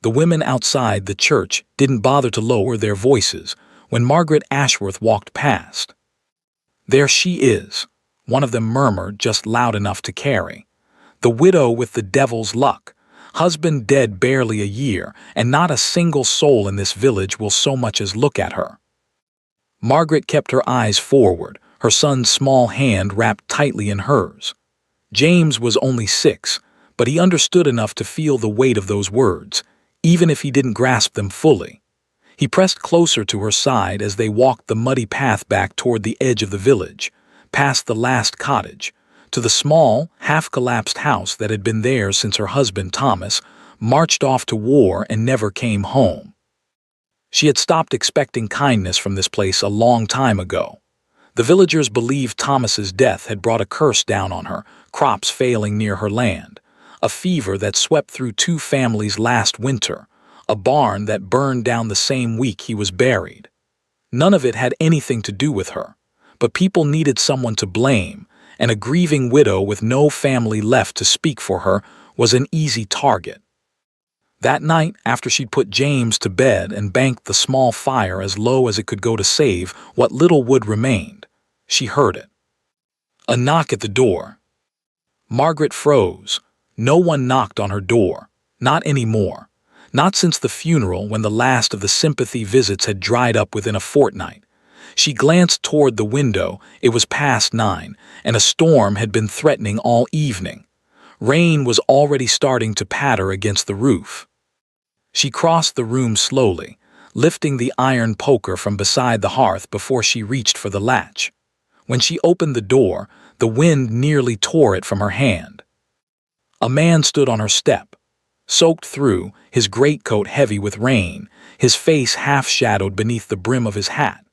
The women outside the church didn't bother to lower their voices when Margaret Ashworth walked past. "There she is," one of them murmured just loud enough to carry. "The widow with the devil's luck. Husband dead barely a year, and not a single soul in this village will so much as look at her." Margaret kept her eyes forward, her son's small hand wrapped tightly in hers. James was only 6, but he understood enough to feel the weight of those words, even if he didn't grasp them fully. He pressed closer to her side as they walked the muddy path back toward the edge of the village, past the last cottage, to the small, half-collapsed house that had been theirs since her husband, Thomas, marched off to war and never came home. She had stopped expecting kindness from this place a long time ago. The villagers believed Thomas's death had brought a curse down on her, crops failing near her land, a fever that swept through 2 families last winter, a barn that burned down the same week he was buried. None of it had anything to do with her, but people needed someone to blame, and a grieving widow with no family left to speak for her was an easy target. That night, after she'd put James to bed and banked the small fire as low as it could go to save what little wood remained, she heard it. A knock at the door. Margaret froze. No one knocked on her door. Not anymore. Not since the funeral, when the last of the sympathy visits had dried up within a fortnight. She glanced toward the window. It was past 9, and a storm had been threatening all evening. Rain was already starting to patter against the roof. She crossed the room slowly, lifting the iron poker from beside the hearth before she reached for the latch. When she opened the door, the wind nearly tore it from her hand. A man stood on her step, soaked through, his greatcoat heavy with rain, his face half-shadowed beneath the brim of his hat.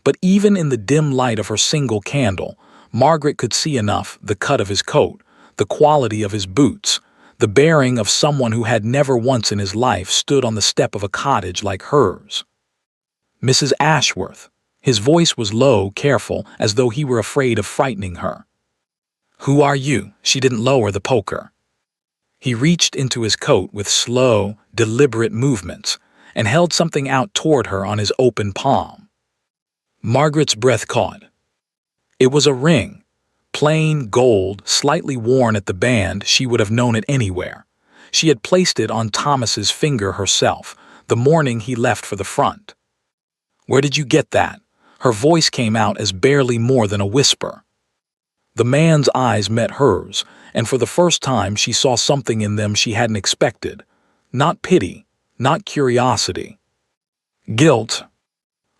But even in the dim light of her single candle, Margaret could see enough: the cut of his coat, the quality of his boots, the bearing of someone who had never once in his life stood on the step of a cottage like hers. "Mrs. Ashworth." His voice was low, careful, as though he were afraid of frightening her. "Who are you?" She didn't lower the poker. He reached into his coat with slow, deliberate movements and held something out toward her on his open palm. Margaret's breath caught. It was a ring. Plain gold, slightly worn at the band. She would have known it anywhere. She had placed it on Thomas's finger herself, the morning he left for the front. "Where did you get that?" Her voice came out as barely more than a whisper. The man's eyes met hers, and for the first time she saw something in them she hadn't expected. Not pity, not curiosity. Guilt.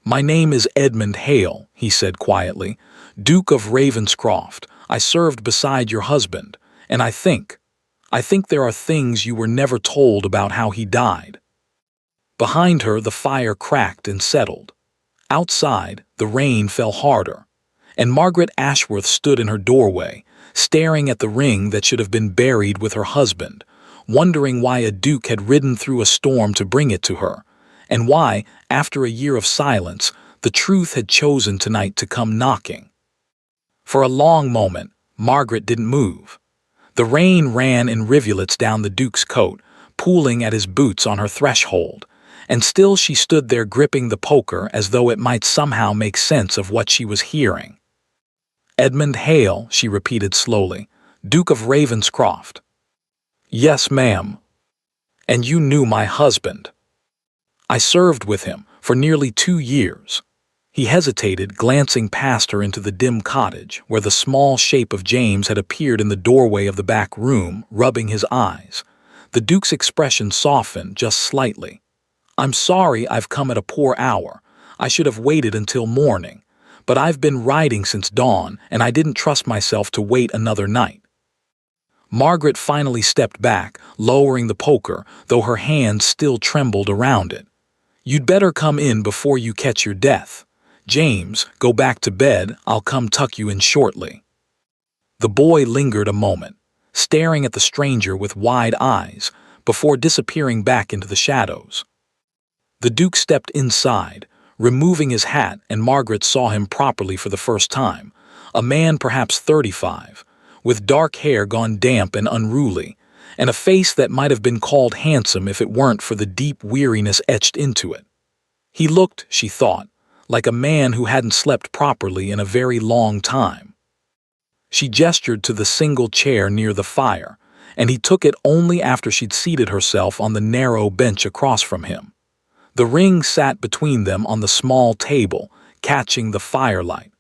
"My name is Edmund Hale," he said quietly, "Duke of Ravenscroft. I served beside your husband, and I think there are things you were never told about how he died." Behind her the fire cracked and settled. Outside, the rain fell harder, and Margaret Ashworth stood in her doorway, staring at the ring that should have been buried with her husband, wondering why a duke had ridden through a storm to bring it to her, and why, after a year of silence, the truth had chosen tonight to come knocking. For a long moment, Margaret didn't move. The rain ran in rivulets down the duke's coat, pooling at his boots on her threshold, and still she stood there gripping the poker as though it might somehow make sense of what she was hearing. "Edmund Hale," she repeated slowly, "Duke of Ravenscroft." "Yes, ma'am." "And you knew my husband?" "I served with him for nearly 2 years." He hesitated, glancing past her into the dim cottage, where the small shape of James had appeared in the doorway of the back room, rubbing his eyes. The Duke's expression softened just slightly. "I'm sorry I've come at a poor hour. I should have waited until morning. But I've been riding since dawn, and I didn't trust myself to wait another night." Margaret finally stepped back, lowering the poker, though her hands still trembled around it. "You'd better come in before you catch your death. James, go back to bed. I'll come tuck you in shortly." The boy lingered a moment, staring at the stranger with wide eyes, before disappearing back into the shadows. The Duke stepped inside, removing his hat, and Margaret saw him properly for the first time, a man perhaps 35, with dark hair gone damp and unruly, and a face that might have been called handsome if it weren't for the deep weariness etched into it. He looked, she thought, like a man who hadn't slept properly in a very long time. She gestured to the single chair near the fire, and he took it only after she'd seated herself on the narrow bench across from him. The ring sat between them on the small table, catching the firelight.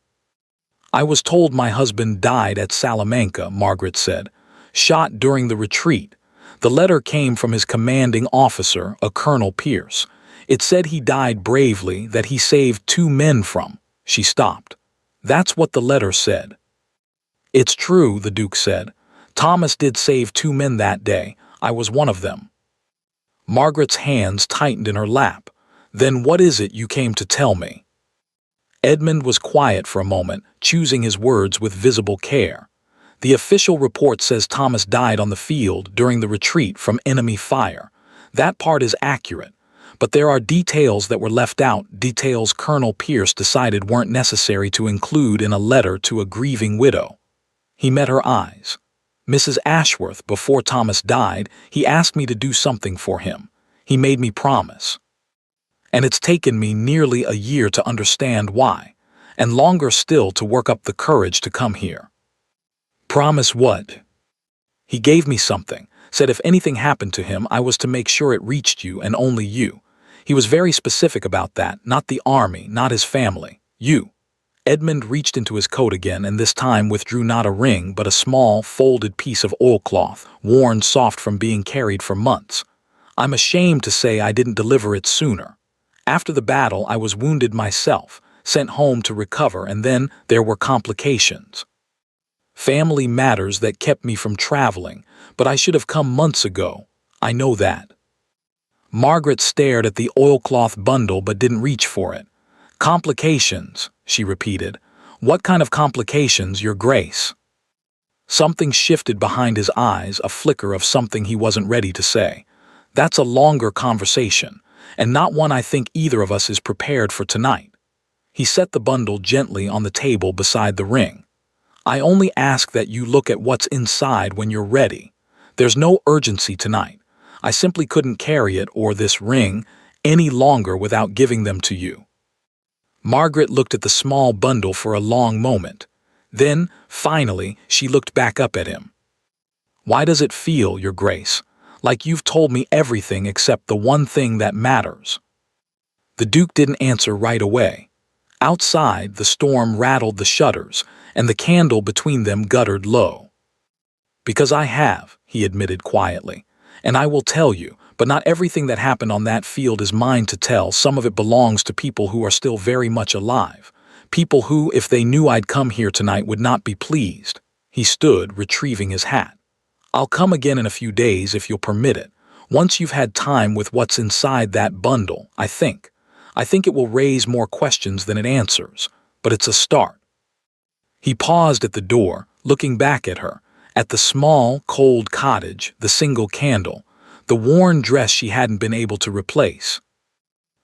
"I was told my husband died at Salamanca," Margaret said, "shot during the retreat. The letter came from his commanding officer, a Colonel Pierce. It said he died bravely, that he saved 2 men from—" She stopped. "That's what the letter said." "It's true," the Duke said. "Thomas did save 2 men that day. I was one of them." Margaret's hands tightened in her lap. "Then what is it you came to tell me?" Edmund was quiet for a moment, choosing his words with visible care. "The official report says Thomas died on the field during the retreat from enemy fire. That part is accurate. But there are details that were left out, details Colonel Pierce decided weren't necessary to include in a letter to a grieving widow." He met her eyes. "Mrs. Ashworth, before Thomas died, he asked me to do something for him. He made me promise. And it's taken me nearly a year to understand why, and longer still to work up the courage to come here." "Promise what?" "He gave me something, said if anything happened to him I was to make sure it reached you and only you. He was very specific about that, not the army, not his family. You." Edmund reached into his coat again and this time withdrew not a ring but a small, folded piece of oilcloth, worn soft from being carried for months. "I'm ashamed to say I didn't deliver it sooner. After the battle I was wounded myself, sent home to recover, and then there were complications. Family matters that kept me from traveling, but I should have come months ago. I know that." Margaret stared at the oilcloth bundle but didn't reach for it. "Complications," she repeated. "What kind of complications, Your Grace?" Something shifted behind his eyes, a flicker of something he wasn't ready to say. "That's a longer conversation, and not one I think either of us is prepared for tonight." He set the bundle gently on the table beside the ring. "I only ask that you look at what's inside when you're ready. There's no urgency tonight. I simply couldn't carry it, or this ring, any longer without giving them to you." Margaret looked at the small bundle for a long moment. Then, finally, she looked back up at him. "Why does it feel, Your Grace, like you've told me everything except the one thing that matters?" The Duke didn't answer right away. Outside, the storm rattled the shutters, and the candle between them guttered low. "Because I have," he admitted quietly, "and I will tell you, but not everything that happened on that field is mine to tell. Some of it belongs to people who are still very much alive. People who, if they knew I'd come here tonight, would not be pleased." He stood, retrieving his hat. "I'll come again in a few days if you'll permit it. Once you've had time with what's inside that bundle, I think it will raise more questions than it answers, but it's a start." He paused at the door, looking back at her, at the small, cold cottage, the single candle, the worn dress she hadn't been able to replace.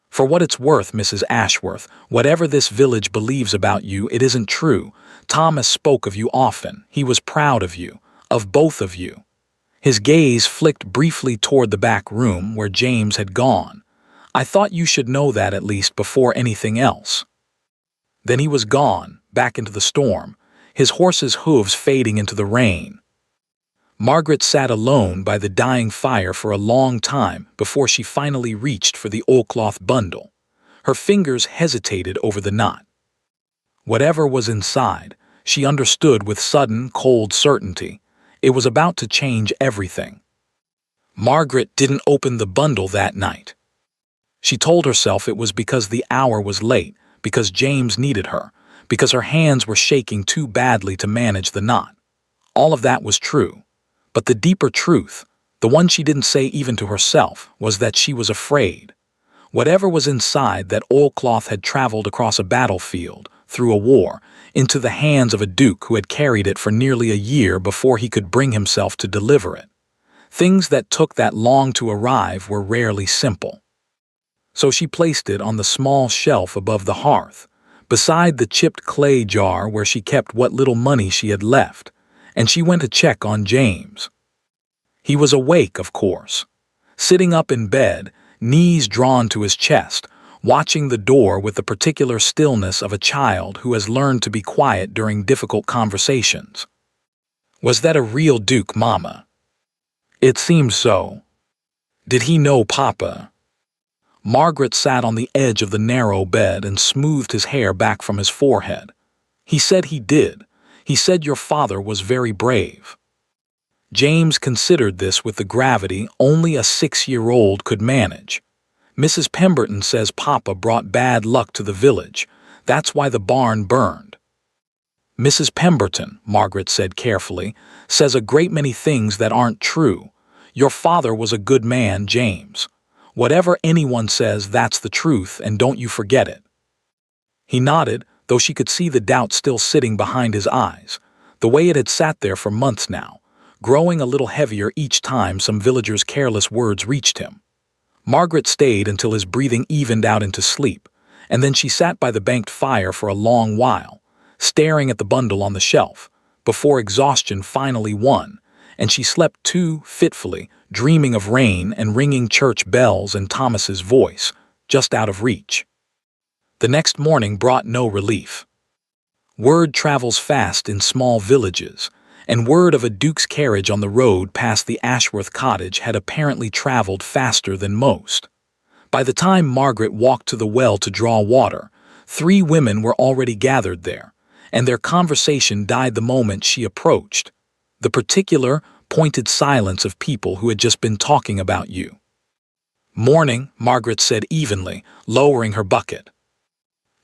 "For what it's worth, Mrs. Ashworth, whatever this village believes about you, it isn't true. Thomas spoke of you often. He was proud of you, of both of you." His gaze flicked briefly toward the back room where James had gone. "I thought you should know that at least before anything else." Then he was gone, back into the storm, his horse's hooves fading into the rain. Margaret sat alone by the dying fire for a long time before she finally reached for the oilcloth bundle. Her fingers hesitated over the knot. Whatever was inside, she understood with sudden, cold certainty. It was about to change everything. Margaret didn't open the bundle that night. She told herself it was because the hour was late, because James needed her, because her hands were shaking too badly to manage the knot. All of that was true. But the deeper truth, the one she didn't say even to herself, was that she was afraid. Whatever was inside that oilcloth had traveled across a battlefield, through a war, into the hands of a duke who had carried it for nearly a year before he could bring himself to deliver it. Things that took that long to arrive were rarely simple. So she placed it on the small shelf above the hearth, beside the chipped clay jar where she kept what little money she had left, and she went to check on James. He was awake, of course, sitting up in bed, knees drawn to his chest, watching the door with the particular stillness of a child who has learned to be quiet during difficult conversations. Was that a real Duke, Mama? It seemed so. Did he know Papa? Margaret sat on the edge of the narrow bed and smoothed his hair back from his forehead. He said he did. He said your father was very brave. James considered this with the gravity only a 6-year-old could manage. Mrs. Pemberton says Papa brought bad luck to the village. That's why the barn burned. Mrs. Pemberton, Margaret said carefully, says a great many things that aren't true. Your father was a good man, James. Whatever anyone says, that's the truth, and don't you forget it. He nodded, though she could see the doubt still sitting behind his eyes, the way it had sat there for months now, growing a little heavier each time some villager's careless words reached him. Margaret stayed until his breathing evened out into sleep, and then she sat by the banked fire for a long while, staring at the bundle on the shelf, before exhaustion finally won, and she slept too fitfully, dreaming of rain and ringing church bells and Thomas's voice, just out of reach. The next morning brought no relief. Word travels fast in small villages, and word of a Duke's carriage on the road past the Ashworth cottage had apparently traveled faster than most. By the time Margaret walked to the well to draw water, 3 women were already gathered there, and their conversation died the moment she approached. The particular, pointed silence of people who had just been talking about you. Morning, Margaret said evenly, lowering her bucket.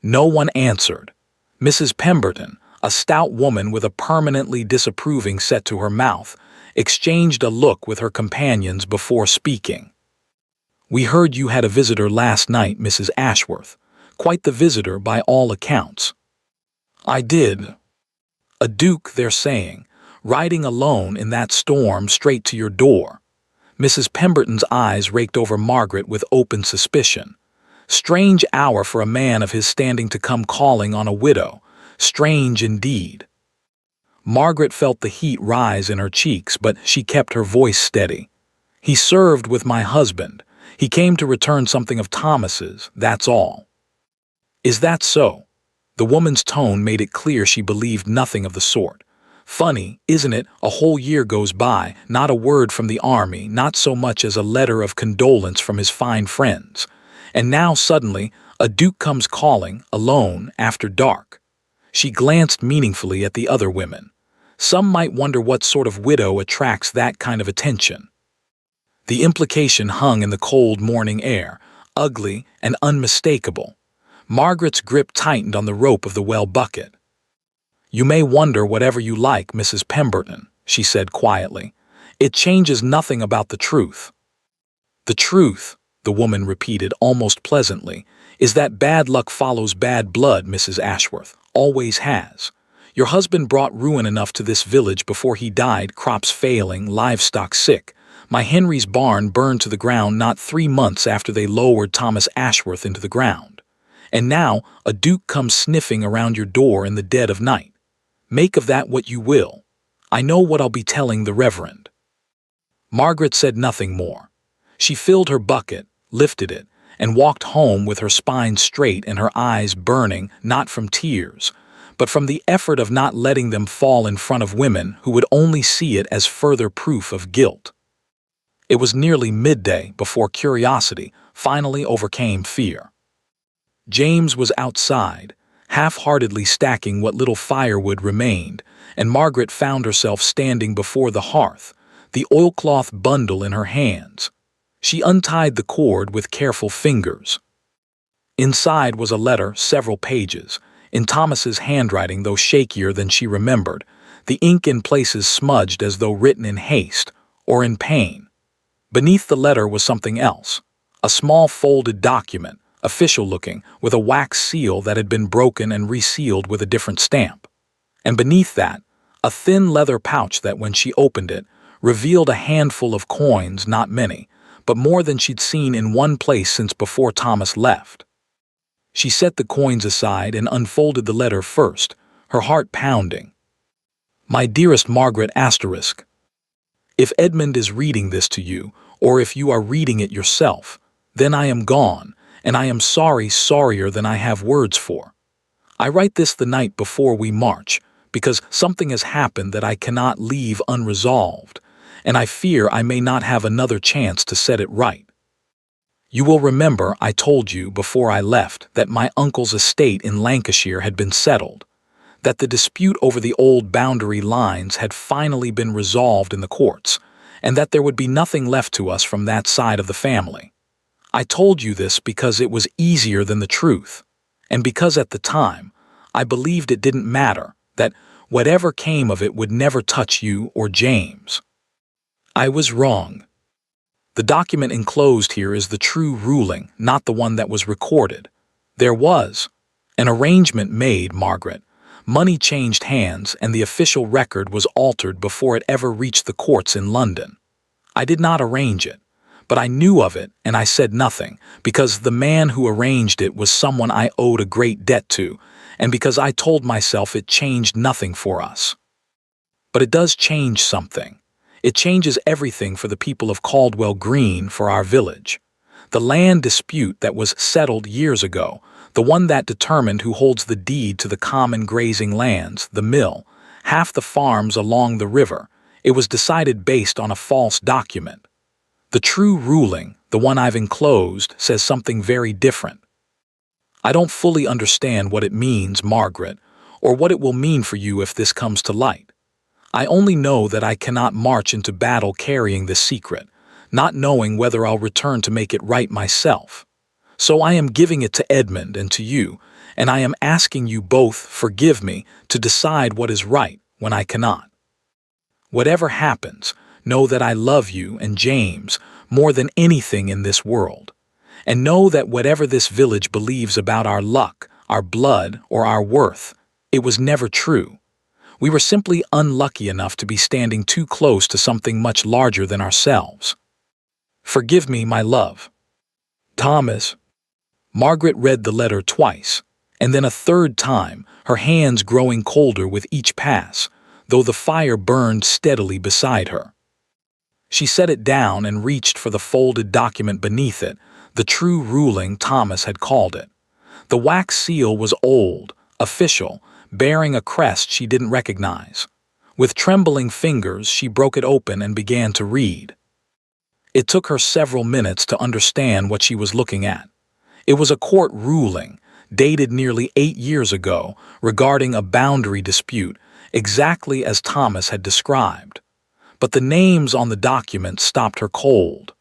No one answered. Mrs. Pemberton, a stout woman with a permanently disapproving set to her mouth, exchanged a look with her companions before speaking. We heard you had a visitor last night, Mrs. Ashworth. Quite the visitor by all accounts. I did. A Duke, they're saying, riding alone in that storm straight to your door. Mrs. Pemberton's eyes raked over Margaret with open suspicion. Strange hour for a man of his standing to come calling on a widow. Strange indeed. Margaret felt the heat rise in her cheeks, but she kept her voice steady. He served with my husband. He came to return something of Thomas's, that's all. Is that so? The woman's tone made it clear she believed nothing of the sort. Funny, isn't it? A whole year goes by, not a word from the army, not so much as a letter of condolence from his fine friends. And now suddenly, a Duke comes calling, alone, after dark. She glanced meaningfully at the other women. Some might wonder what sort of widow attracts that kind of attention. The implication hung in the cold morning air, ugly and unmistakable. Margaret's grip tightened on the rope of the well bucket. You may wonder whatever you like, Mrs. Pemberton, she said quietly. It changes nothing about the truth. The truth, the woman repeated almost pleasantly, is that bad luck follows bad blood, Mrs. Ashworth, always has. Your husband brought ruin enough to this village before he died, crops failing, livestock sick. My Henry's barn burned to the ground not 3 months after they lowered Thomas Ashworth into the ground. And now a Duke comes sniffing around your door in the dead of night. Make of that what you will. I know what I'll be telling the Reverend. Margaret said nothing more. She filled her bucket, lifted it, and walked home with her spine straight and her eyes burning, not from tears, but from the effort of not letting them fall in front of women who would only see it as further proof of guilt. It was nearly midday before curiosity finally overcame fear. James was outside, half-heartedly stacking what little firewood remained, and Margaret found herself standing before the hearth, the oilcloth bundle in her hands. She untied the cord with careful fingers. Inside was a letter, several pages, in Thomas's handwriting, though shakier than she remembered, the ink in places smudged as though written in haste or in pain. Beneath the letter was something else, a small folded document, official-looking, with a wax seal that had been broken and resealed with a different stamp. And beneath that, a thin leather pouch that, when she opened it, revealed a handful of coins, not many, but more than she'd seen in one place since before Thomas left. She set the coins aside and unfolded the letter first, her heart pounding. My dearest Margaret *. If Edmund is reading this to you, or if you are reading it yourself, then I am gone, and I am sorrier than I have words for. I write this the night before we march, because something has happened that I cannot leave unresolved, and I fear I may not have another chance to set it right. You will remember I told you before I left that my uncle's estate in Lancashire had been settled, that the dispute over the old boundary lines had finally been resolved in the courts, and that there would be nothing left to us from that side of the family. I told you this because it was easier than the truth, and because at the time I believed it didn't matter, that whatever came of it would never touch you or James. I was wrong. The document enclosed here is the true ruling, not the one that was recorded. There was an arrangement made, Margaret. Money changed hands, and the official record was altered before it ever reached the courts in London. I did not arrange it, but I knew of it, and I said nothing, because the man who arranged it was someone I owed a great debt to, and because I told myself it changed nothing for us. But it does change something. It changes everything for the people of Caldwell Green, for our village. The land dispute that was settled years ago, the one that determined who holds the deed to the common grazing lands, the mill, half the farms along the river, it was decided based on a false document. The true ruling, the one I've enclosed, says something very different. I don't fully understand what it means, Margaret, or what it will mean for you if this comes to light. I only know that I cannot march into battle carrying this secret, not knowing whether I'll return to make it right myself. So I am giving it to Edmund and to you, and I am asking you both, forgive me, to decide what is right when I cannot. Whatever happens, know that I love you and James more than anything in this world. And know that whatever this village believes about our luck, our blood, or our worth, it was never true. We were simply unlucky enough to be standing too close to something much larger than ourselves. Forgive me, my love. Thomas. Margaret read the letter twice, and then a third time, her hands growing colder with each pass, though the fire burned steadily beside her. She set it down and reached for the folded document beneath it, the true ruling Thomas had called it. The wax seal was old, official, bearing a crest she didn't recognize. With trembling fingers, she broke it open and began to read. It took her several minutes to understand what she was looking at. It was a court ruling, dated nearly 8 years ago, regarding a boundary dispute, exactly as Thomas had described. But the names on the document stopped her cold.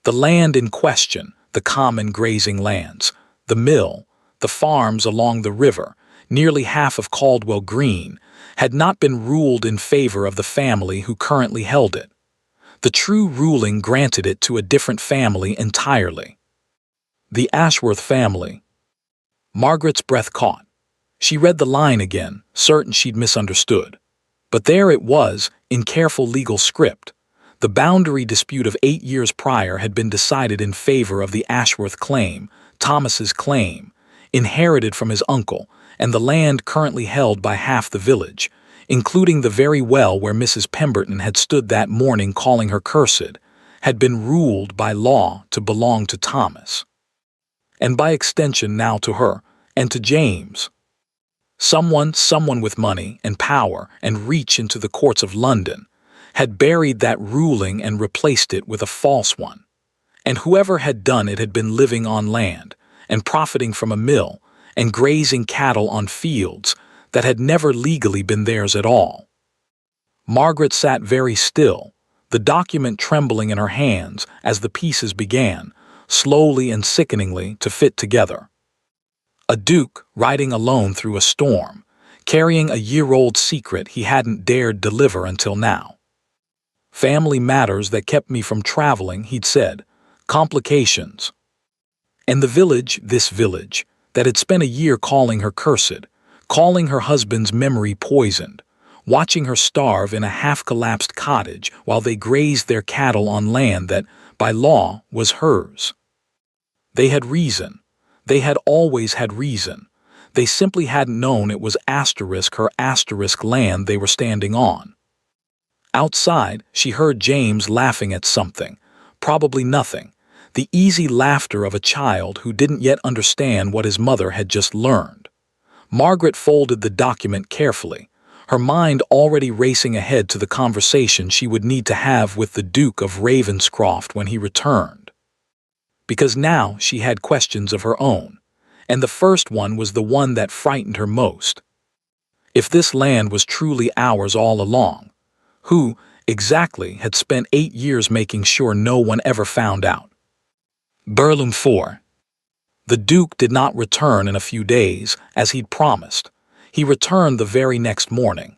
The land in question, the common grazing lands, the mill, the farms along the river, nearly half of Caldwell Green, had not been ruled in favor of the family who currently held it. The true ruling granted it to a different family entirely. The Ashworth family. Margaret's breath caught. She read the line again, certain she'd misunderstood. But there it was, in careful legal script. The boundary dispute of 8 years prior had been decided in favor of the Ashworth claim, Thomas's claim, inherited from his uncle, and the land currently held by half the village, including the very well where Mrs. Pemberton had stood that morning calling her cursed, had been ruled by law to belong to Thomas. And by extension now to her, and to James. Someone with money and power and reach into the courts of London had buried that ruling and replaced it with a false one. And whoever had done it had been living on land and profiting from a mill and grazing cattle on fields that had never legally been theirs at all. Margaret sat very still, the document trembling in her hands as the pieces began, slowly and sickeningly, to fit together. A duke riding alone through a storm, carrying a year-old secret he hadn't dared deliver until now. Family matters that kept me from traveling, he'd said. Complications. And the village, this village, that had spent a year calling her cursed, calling her husband's memory poisoned, watching her starve in a half-collapsed cottage while they grazed their cattle on land that, by law, was hers. They had reason. They had always had reason. They simply hadn't known it was her land they were standing on. Outside, she heard James laughing at something, probably nothing, the easy laughter of a child who didn't yet understand what his mother had just learned. Margaret folded the document carefully, her mind already racing ahead to the conversation she would need to have with the Duke of Ravenscroft when he returned. Because now she had questions of her own, and the first one was the one that frightened her most. If this land was truly ours all along, who, exactly, had spent 8 years making sure no one ever found out? Burlum 4. The Duke did not return in a few days, as he'd promised. He returned the very next morning.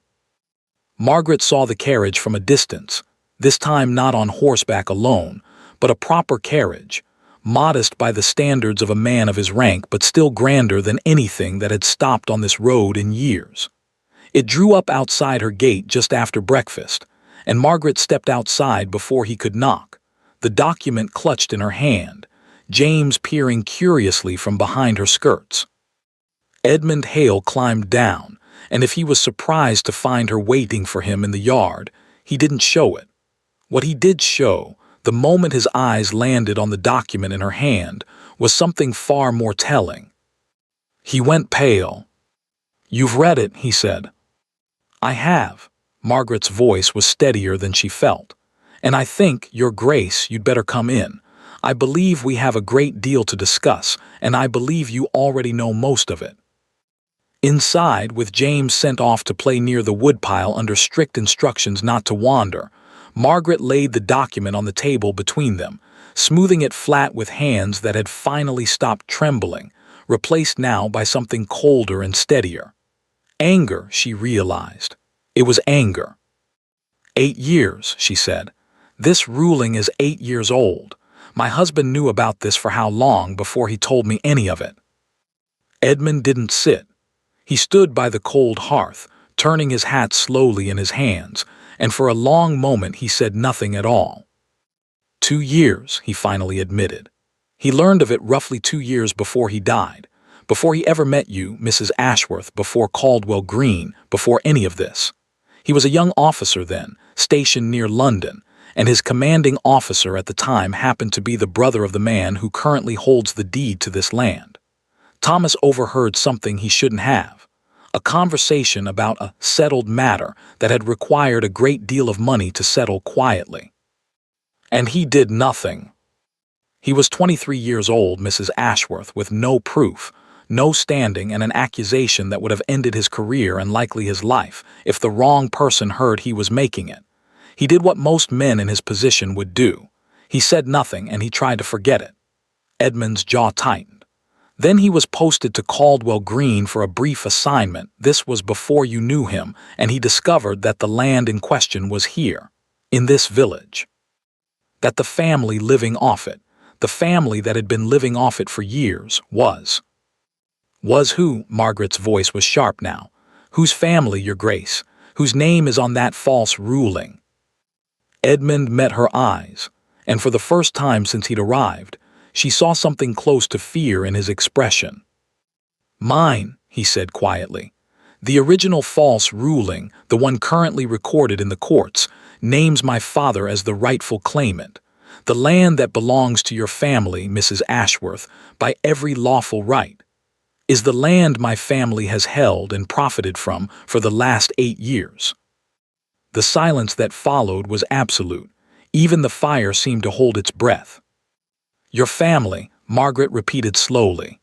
Margaret saw the carriage from a distance, this time not on horseback alone, but a proper carriage, modest by the standards of a man of his rank but still grander than anything that had stopped on this road in years. It drew up outside her gate just after breakfast, and Margaret stepped outside before he could knock, the document clutched in her hand, James peering curiously from behind her skirts. Edmund Hale climbed down, and if he was surprised to find her waiting for him in the yard, he didn't show it. What he did show, the moment his eyes landed on the document in her hand, was something far more telling. He went pale. "You've read it," he said. "I have." Margaret's voice was steadier than she felt. "And I think, Your Grace, you'd better come in. I believe we have a great deal to discuss, and I believe you already know most of it." Inside, with James sent off to play near the woodpile under strict instructions not to wander, Margaret laid the document on the table between them, smoothing it flat with hands that had finally stopped trembling, replaced now by something colder and steadier. Anger, she realized. It was anger. 8 years, she said. This ruling is 8 years old. My husband knew about this for how long before he told me any of it? Edmund didn't sit. He stood by the cold hearth, turning his hat slowly in his hands, and for a long moment he said nothing at all. 2 years, he finally admitted. He learned of it roughly 2 years before he died, before he ever met you, Mrs. Ashworth, before Caldwell Green, before any of this. He was a young officer then, stationed near London, and his commanding officer at the time happened to be the brother of the man who currently holds the deed to this land. Thomas overheard something he shouldn't have, a conversation about a settled matter that had required a great deal of money to settle quietly. And he did nothing. He was 23 years old, Mrs. Ashworth, with no proof, no standing, and an accusation that would have ended his career and likely his life if the wrong person heard he was making it. He did what most men in his position would do. He said nothing, and he tried to forget it. Edmund's jaw tightened. Then he was posted to Caldwell Green for a brief assignment. This was before you knew him, and he discovered that the land in question was here, in this village. That the family living off it, the family that had been living off it for years, was. Was who? Margaret's voice was sharp now. Whose family, Your Grace? Whose name is on that false ruling? Edmund met her eyes, and for the first time since he'd arrived, she saw something close to fear in his expression. "Mine," he said quietly. "The original false ruling, the one currently recorded in the courts, names my father as the rightful claimant. The land that belongs to your family, Mrs. Ashworth, by every lawful right, is the land my family has held and profited from for the last 8 years." The silence that followed was absolute. Even the fire seemed to hold its breath. "Your family," Margaret repeated slowly.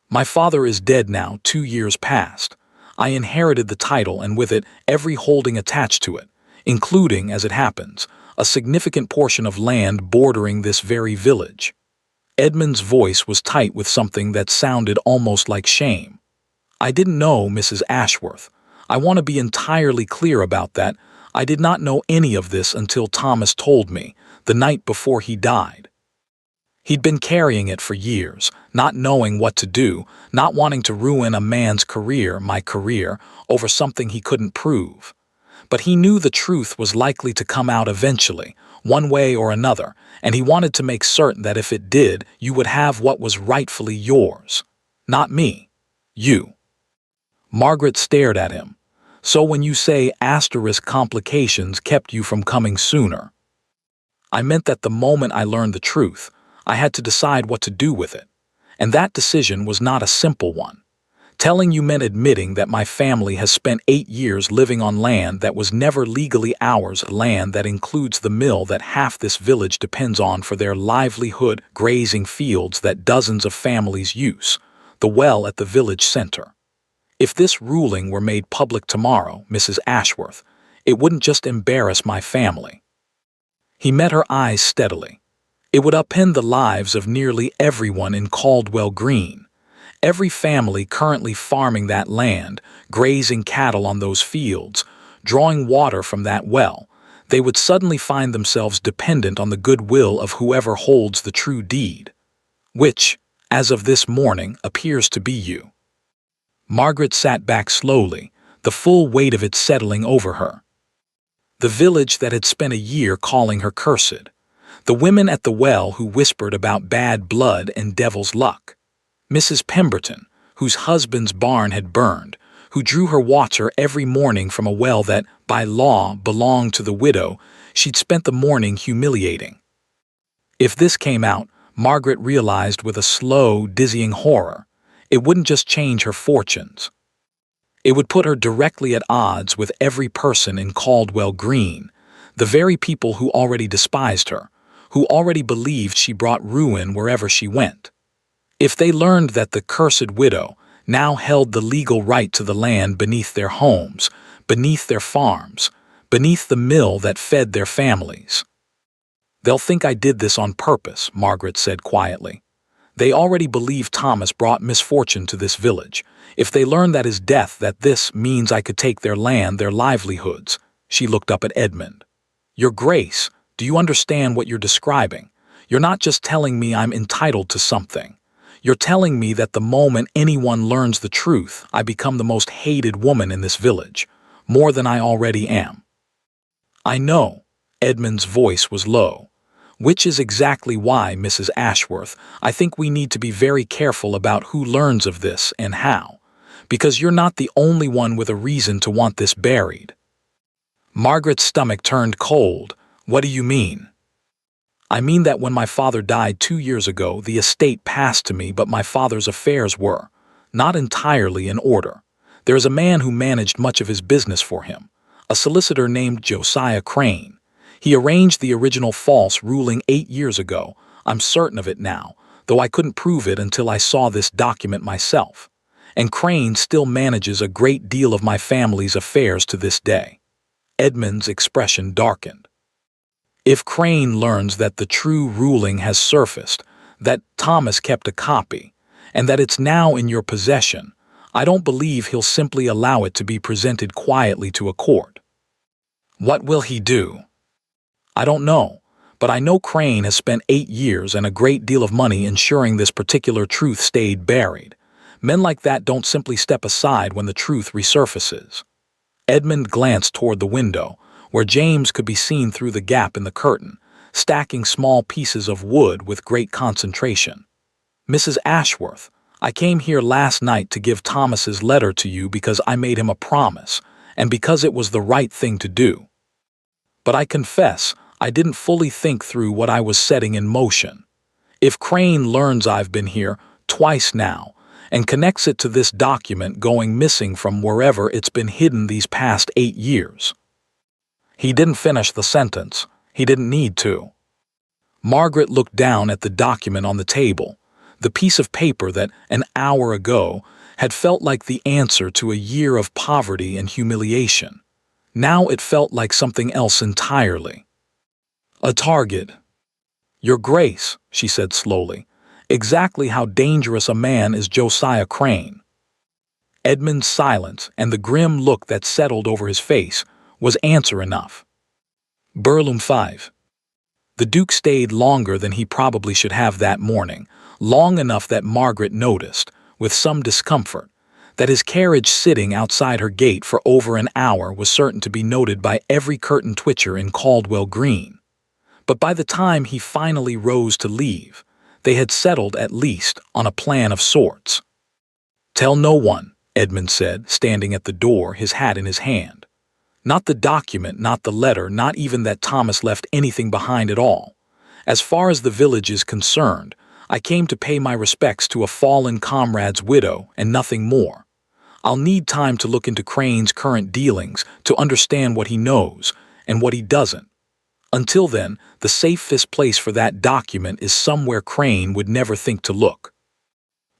"My father is dead now, 2 years past. I inherited the title and with it every holding attached to it, including, as it happens, a significant portion of land bordering this very village." Edmund's voice was tight with something that sounded almost like shame. "I didn't know, Mrs. Ashworth. I want to be entirely clear about that. I did not know any of this until Thomas told me, the night before he died. He'd been carrying it for years, not knowing what to do, not wanting to ruin a man's career, my career, over something he couldn't prove. But he knew the truth was likely to come out eventually, one way or another, and he wanted to make certain that if it did, you would have what was rightfully yours. Not me. You." Margaret stared at him. So when you say complications kept you from coming sooner, I meant that the moment I learned the truth, I had to decide what to do with it. And that decision was not a simple one. Telling you meant admitting that my family has spent 8 years living on land that was never legally ours, land that includes the mill that half this village depends on for their livelihood, grazing fields that dozens of families use, the well at the village center. If this ruling were made public tomorrow, Mrs. Ashworth, it wouldn't just embarrass my family. He met her eyes steadily. It would upend the lives of nearly everyone in Caldwell Green. Every family currently farming that land, grazing cattle on those fields, drawing water from that well, they would suddenly find themselves dependent on the goodwill of whoever holds the true deed, which, as of this morning, appears to be you. Margaret sat back slowly, the full weight of it settling over her. The village that had spent a year calling her cursed. The women at the well who whispered about bad blood and devil's luck. Mrs. Pemberton, whose husband's barn had burned, who drew her water every morning from a well that, by law, belonged to the widow she'd spent the morning humiliating. If this came out, Margaret realized with a slow, dizzying horror, it wouldn't just change her fortunes. It would put her directly at odds with every person in Caldwell Green, the very people who already despised her, who already believed she brought ruin wherever she went. If they learned that the cursed widow now held the legal right to the land beneath their homes, beneath their farms, beneath the mill that fed their families. "They'll think I did this on purpose," Margaret said quietly. "They already believe Thomas brought misfortune to this village. If they learn that his death, that this means I could take their land, their livelihoods." She looked up at Edmund. "Your Grace, do you understand what you're describing? You're not just telling me I'm entitled to something. You're telling me that the moment anyone learns the truth, I become the most hated woman in this village, more than I already am." "I know," Edmund's voice was low. "Which is exactly why, Mrs. Ashworth, I think we need to be very careful about who learns of this and how, because you're not the only one with a reason to want this buried." Margaret's stomach turned cold. "What do you mean?" "I mean that when my father died 2 years ago, the estate passed to me, but my father's affairs were not entirely in order. There is a man who managed much of his business for him, a solicitor named Josiah Crane. He arranged the original false ruling 8 years ago. I'm certain of it now, though I couldn't prove it until I saw this document myself. And Crane still manages a great deal of my family's affairs to this day." Edmund's expression darkened. "If Crane learns that the true ruling has surfaced, that Thomas kept a copy, and that it's now in your possession, I don't believe he'll simply allow it to be presented quietly to a court." "What will he do?" "I don't know, but I know Crane has spent 8 years and a great deal of money ensuring this particular truth stayed buried. Men like that don't simply step aside when the truth resurfaces." Edmund glanced toward the window, where James could be seen through the gap in the curtain, stacking small pieces of wood with great concentration. "Mrs. Ashworth, I came here last night to give Thomas's letter to you because I made him a promise, and because it was the right thing to do. But I confess, I didn't fully think through what I was setting in motion. If Crane learns I've been here twice now, and connects it to this document going missing from wherever it's been hidden these past 8 years. He didn't finish the sentence. He didn't need to. Margaret looked down at the document on the table, the piece of paper that, an hour ago, had felt like the answer to a year of poverty and humiliation. Now it felt like something else entirely. "A target." "Your Grace," she said slowly, "exactly how dangerous a man is Josiah Crane?" Edmund's silence and the grim look that settled over his face was answer enough. Burlum 5. The Duke stayed longer than he probably should have that morning, long enough that Margaret noticed, with some discomfort, that his carriage sitting outside her gate for over an hour was certain to be noted by every curtain twitcher in Caldwell Green. But by the time he finally rose to leave, they had settled at least on a plan of sorts. "Tell no one," Edmund said, standing at the door, his hat in his hand. "Not the document, not the letter, not even that Thomas left anything behind at all. As far as the village is concerned, I came to pay my respects to a fallen comrade's widow and nothing more. I'll need time to look into Crane's current dealings, to understand what he knows and what he doesn't. Until then, the safest place for that document is somewhere Crane would never think to look."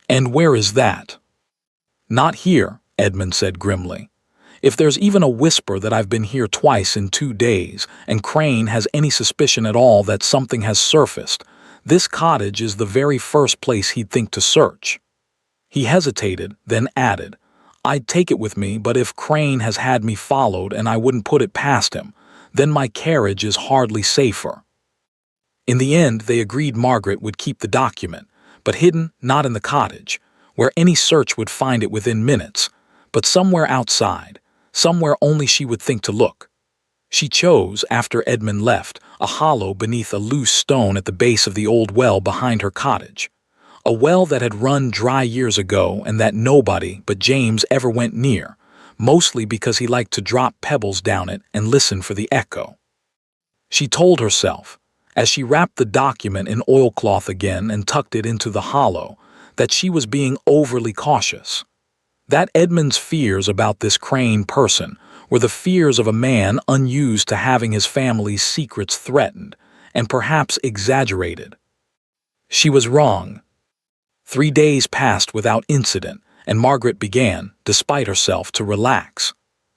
"And where is that?" "Not here," Edmund said grimly. "If there's even a whisper that I've been here twice in 2 days, and Crane has any suspicion at all that something has surfaced, this cottage is the very first place he'd think to search." He hesitated, then added, "I'd take it with me, but if Crane has had me followed and I wouldn't put it past him, then my carriage is hardly safer." In the end, they agreed Margaret would keep the document, but hidden, not in the cottage, where any search would find it within minutes, but somewhere outside, somewhere only she would think to look. She chose, after Edmund left, a hollow beneath a loose stone at the base of the old well behind her cottage. A well that had run dry years ago and that nobody but James ever went near, mostly because he liked to drop pebbles down it and listen for the echo. She told herself, as she wrapped the document in oilcloth again and tucked it into the hollow, that she was being overly cautious. That Edmund's fears about this Crane person were the fears of a man unused to having his family's secrets threatened, and perhaps exaggerated. She was wrong. 3 days passed without incident, and Margaret began, despite herself, to relax.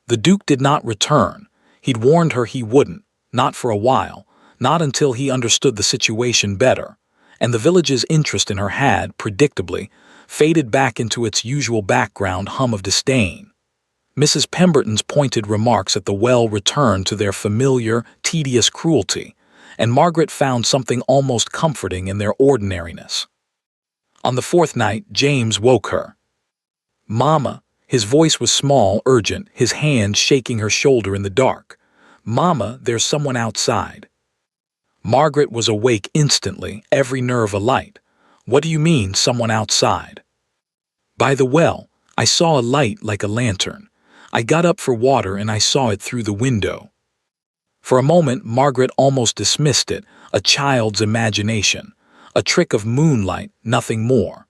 The Duke did not return. He'd warned her he wouldn't, not for a while, not until he understood the situation better, and the village's interest in her had, predictably, faded back into its usual background hum of disdain. Mrs. Pemberton's pointed remarks at the well returned to their familiar, tedious cruelty, and Margaret found something almost comforting in their ordinariness. On the 4th night, James woke her. "Mama," his voice was small, urgent, his hand shaking her shoulder in the dark. "Mama, there's someone outside." Margaret was awake instantly, every nerve alight. "What do you mean, someone outside?" "By the well. I saw a light like a lantern. I got up for water and I saw it through the window." For a moment, Margaret almost dismissed it, a child's imagination, a trick of moonlight, nothing more.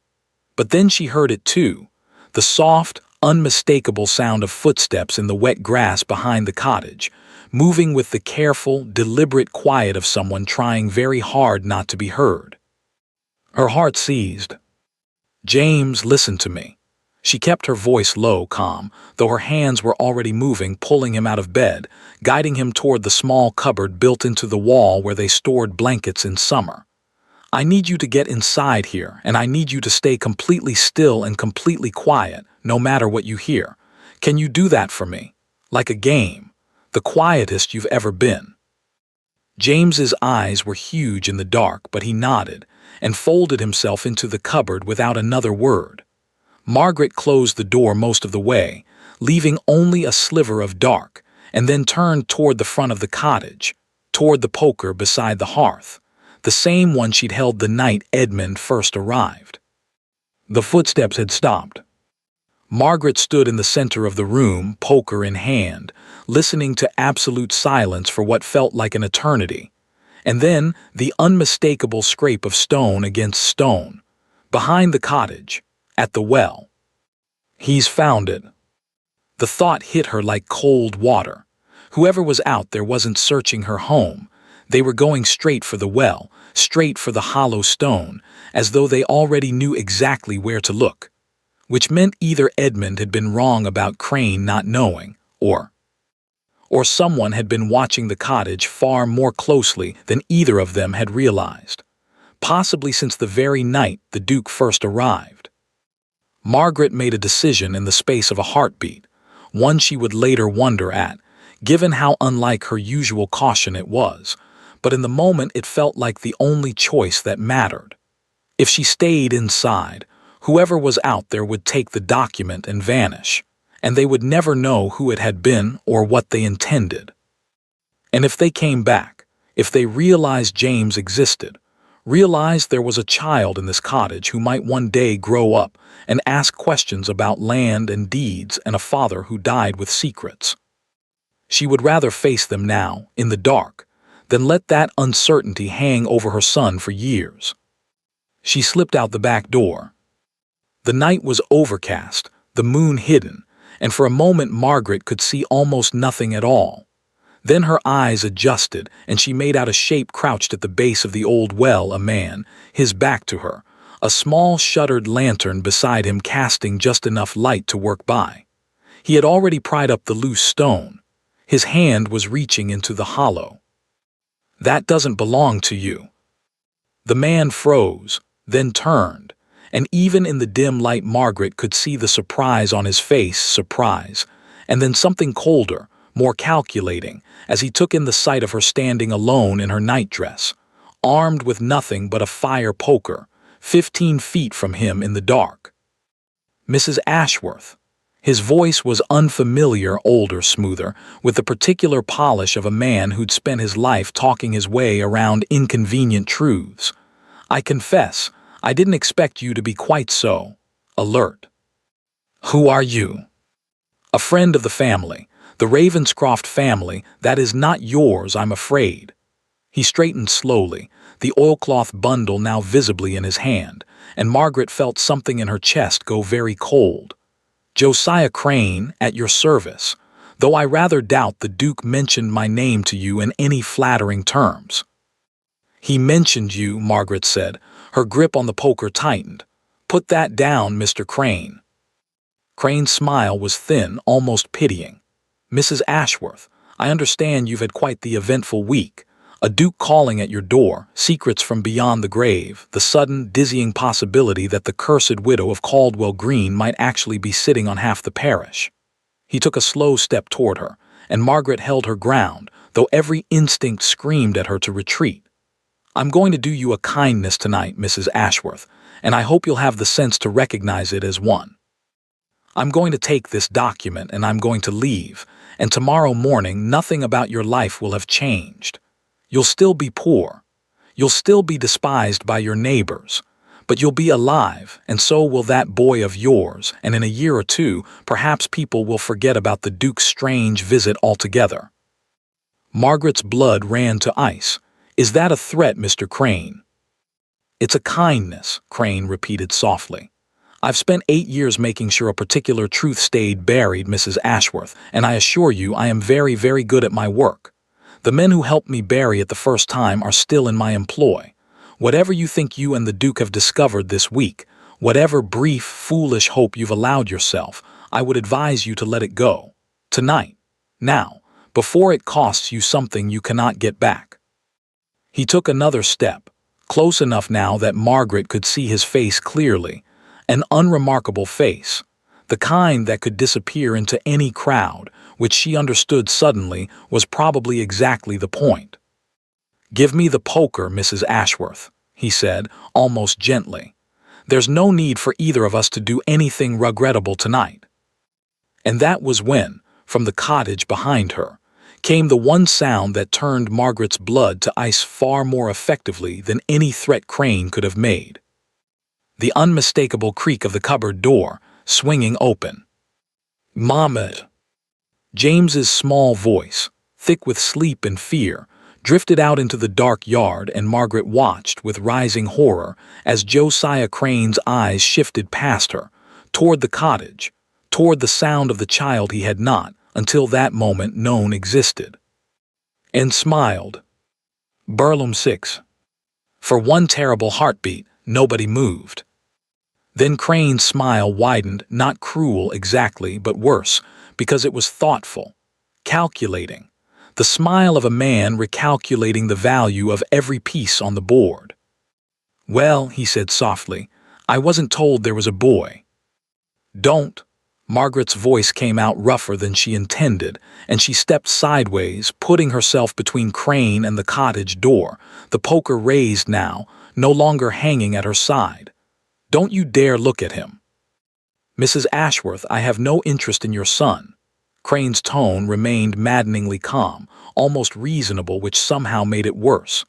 But then she heard it too, the soft, unmistakable sound of footsteps in the wet grass behind the cottage, moving with the careful, deliberate quiet of someone trying very hard not to be heard. Her heart seized. "James, listen to me." She kept her voice low, calm, though her hands were already moving, pulling him out of bed, guiding him toward the small cupboard built into the wall where they stored blankets in summer. "I need you to get inside here, and I need you to stay completely still and completely quiet, no matter what you hear. Can you do that for me? Like a game. The quietest you've ever been." James's eyes were huge in the dark, but he nodded, and folded himself into the cupboard without another word. Margaret closed the door most of the way, leaving only a sliver of dark, and then turned toward the front of the cottage, toward the poker beside the hearth, the same one she'd held the night Edmund first arrived. The footsteps had stopped. Margaret stood in the center of the room, poker in hand, listening to absolute silence for what felt like an eternity, and then the unmistakable scrape of stone against stone, behind the cottage, at the well. "He's found it." The thought hit her like cold water. Whoever was out there wasn't searching her home. They were going straight for the well, straight for the hollow stone, as though they already knew exactly where to look. Which meant either Edmund had been wrong about Crane not knowing, or someone had been watching the cottage far more closely than either of them had realized, possibly since the very night the Duke first arrived. Margaret made a decision in the space of a heartbeat, one she would later wonder at, given how unlike her usual caution it was, but in the moment it felt like the only choice that mattered. If she stayed inside, whoever was out there would take the document and vanish, and they would never know who it had been or what they intended. And if they came back, if they realized James existed, Realized there was a child in this cottage who might one day grow up and ask questions about land and deeds and a father who died with secrets. She would rather face them now, in the dark, than let that uncertainty hang over her son for years. She slipped out the back door. The night was overcast, the moon hidden, and for a moment Margaret could see almost nothing at all. Then her eyes adjusted, and she made out a shape crouched at the base of the old well, a man, his back to her, a small shuttered lantern beside him casting just enough light to work by. He had already pried up the loose stone. His hand was reaching into the hollow. "That doesn't belong to you." The man froze, then turned, and even in the dim light Margaret could see the surprise on his face, surprise, and then something colder, more calculating, as he took in the sight of her standing alone in her nightdress, armed with nothing but a fire poker, 15 feet from him in the dark. "Mrs. Ashworth." His voice was unfamiliar, older, smoother, with the particular polish of a man who'd spent his life talking his way around inconvenient truths. "I confess, I didn't expect you to be quite so alert." "Who are you?" "A friend of the family, the Ravenscroft family. That is not yours, I'm afraid." He straightened slowly, the oilcloth bundle now visibly in his hand, and Margaret felt something in her chest go very cold. "Josiah Crane, at your service, though I rather doubt the Duke mentioned my name to you in any flattering terms." "He mentioned you," Margaret said, her grip on the poker tightened. "Put that down, Mr. Crane." Crane's smile was thin, almost pitying. "Mrs. Ashworth, I understand you've had quite the eventful week. A duke calling at your door, secrets from beyond the grave, the sudden, dizzying possibility that the cursed widow of Caldwell Green might actually be sitting on half the parish." He took a slow step toward her, and Margaret held her ground, though every instinct screamed at her to retreat. "I'm going to do you a kindness tonight, Mrs. Ashworth, and I hope you'll have the sense to recognize it as one. I'm going to take this document and I'm going to leave, and tomorrow morning nothing about your life will have changed. You'll still be poor. You'll still be despised by your neighbors. But you'll be alive, and so will that boy of yours, and in a year or two, perhaps people will forget about the Duke's strange visit altogether." Margaret's blood ran to ice. "Is that a threat, Mr. Crane?" "It's a kindness," Crane repeated softly. "I've spent 8 years making sure a particular truth stayed buried, Mrs. Ashworth, and I assure you I am very, very good at my work. The men who helped me bury it the first time are still in my employ. Whatever you think you and the Duke have discovered this week, whatever brief, foolish hope you've allowed yourself, I would advise you to let it go. Tonight. Now. Before it costs you something you cannot get back." He took another step, close enough now that Margaret could see his face clearly, an unremarkable face, the kind that could disappear into any crowd, which she understood suddenly was probably exactly the point. "Give me the poker, Mrs. Ashworth," he said, almost gently. "There's no need for either of us to do anything regrettable tonight." And that was when, from the cottage behind her, came the one sound that turned Margaret's blood to ice far more effectively than any threat Crane could have made. The unmistakable creak of the cupboard door, swinging open. "Mahmoud!" James's small voice, thick with sleep and fear, drifted out into the dark yard, and Margaret watched with rising horror as Josiah Crane's eyes shifted past her, toward the cottage, toward the sound of the child he had not, until that moment, known existed. And smiled. Burlum 6. For one terrible heartbeat, nobody moved. Then Crane's smile widened, not cruel exactly, but worse, because it was thoughtful, calculating, the smile of a man recalculating the value of every piece on the board. "Well," he said softly, "I wasn't told there was a boy." "Don't." Margaret's voice came out rougher than she intended, and she stepped sideways, putting herself between Crane and the cottage door, the poker raised now, no longer hanging at her side. "Don't you dare look at him." "Mrs. Ashworth, I have no interest in your son." Crane's tone remained maddeningly calm, almost reasonable, which somehow made it worse.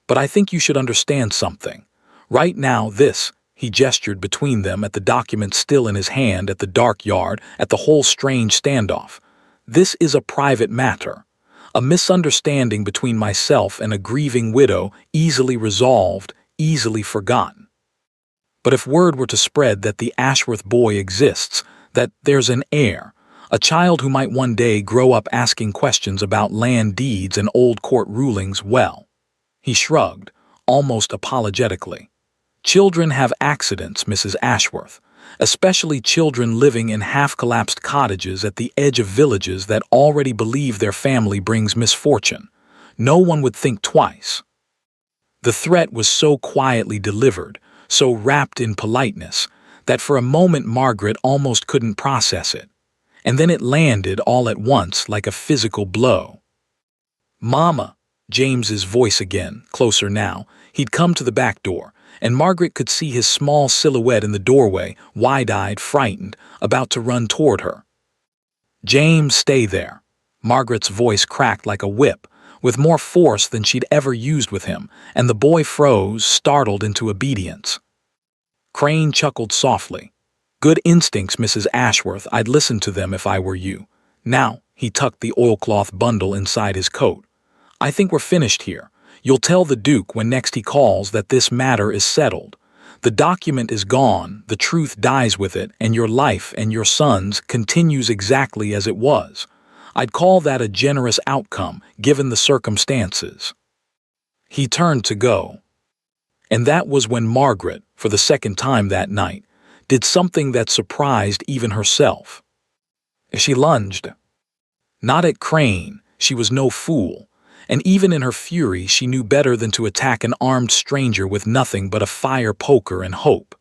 But I think you should understand something. Right now, this, he gestured between them at the document still in his hand, at the dark yard, at the whole strange standoff. This is a private matter. A misunderstanding between myself and a grieving widow, easily resolved, easily forgotten. But if word were to spread that the Ashworth boy exists, that there's an heir, a child who might one day grow up asking questions about land deeds and old court rulings, well, he shrugged, almost apologetically. Children have accidents, Mrs. Ashworth, especially children living in half-collapsed cottages at the edge of villages that already believe their family brings misfortune. No one would think twice. The threat was so quietly delivered, so wrapped in politeness, that for a moment Margaret almost couldn't process it. And then it landed all at once like a physical blow. "Mama," James's voice again, closer now. He'd come to the back door, and Margaret could see his small silhouette in the doorway, wide-eyed, frightened, about to run toward her. "James, stay there." Margaret's voice cracked like a whip, with more force than she'd ever used with him, and the boy froze, startled into obedience. Crane chuckled softly. "Good instincts, Mrs. Ashworth. I'd listen to them if I were you. Now," he tucked the oilcloth bundle inside his coat, "I think we're finished here. You'll tell the Duke when next he calls that this matter is settled. The document is gone, the truth dies with it, and your life and your son's continues exactly as it was. I'd call that a generous outcome, given the circumstances." He turned to go. And that was when Margaret, for the second time that night, did something that surprised even herself. She lunged. Not at Crane, she was no fool, and even in her fury she knew better than to attack an armed stranger with nothing but a fire poker and hope.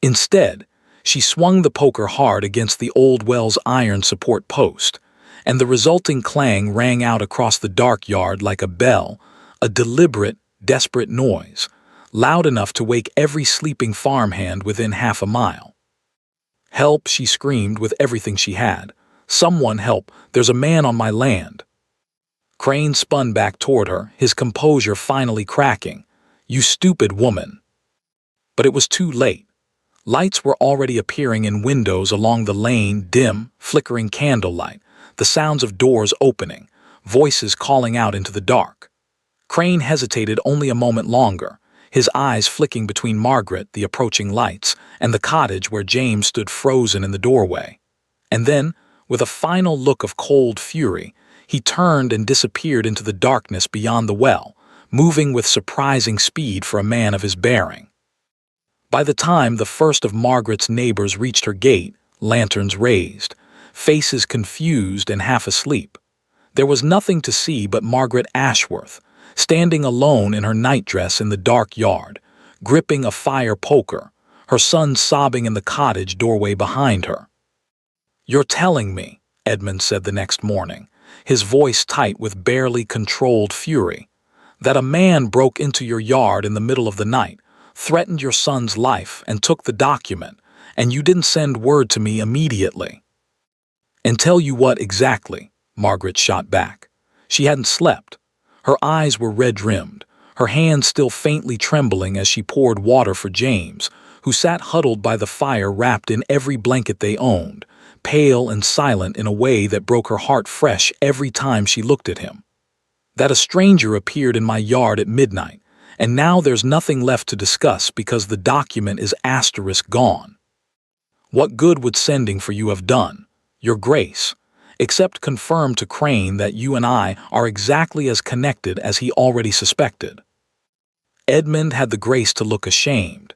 Instead, she swung the poker hard against the old well's iron support post, and the resulting clang rang out across the dark yard like a bell, a deliberate, desperate noise, loud enough to wake every sleeping farmhand within half a mile. "Help," she screamed with everything she had. "Someone help, there's a man on my land." Crane spun back toward her, his composure finally cracking. "You stupid woman." But it was too late. Lights were already appearing in windows along the lane, dim, flickering candlelight, the sounds of doors opening, voices calling out into the dark. Crane hesitated only a moment longer, his eyes flicking between Margaret, the approaching lights, and the cottage where James stood frozen in the doorway. And then, with a final look of cold fury, he turned and disappeared into the darkness beyond the well, moving with surprising speed for a man of his bearing. By the time the first of Margaret's neighbors reached her gate, lanterns raised, faces confused and half asleep, there was nothing to see but Margaret Ashworth, standing alone in her nightdress in the dark yard, gripping a fire poker, her son sobbing in the cottage doorway behind her. "You're telling me," Edmund said the next morning, his voice tight with barely controlled fury, "that a man broke into your yard in the middle of the night, threatened your son's life, and took the document, and you didn't send word to me immediately?" "And tell you what exactly?" Margaret shot back. She hadn't slept. Her eyes were red-rimmed, her hands still faintly trembling as she poured water for James, who sat huddled by the fire wrapped in every blanket they owned, pale and silent in a way that broke her heart fresh every time she looked at him. "That a stranger appeared in my yard at midnight, and now there's nothing left to discuss because the document is asterisk gone. What good would sending for you have done, Your Grace, except confirm to Crane that you and I are exactly as connected as he already suspected?" Edmund had the grace to look ashamed.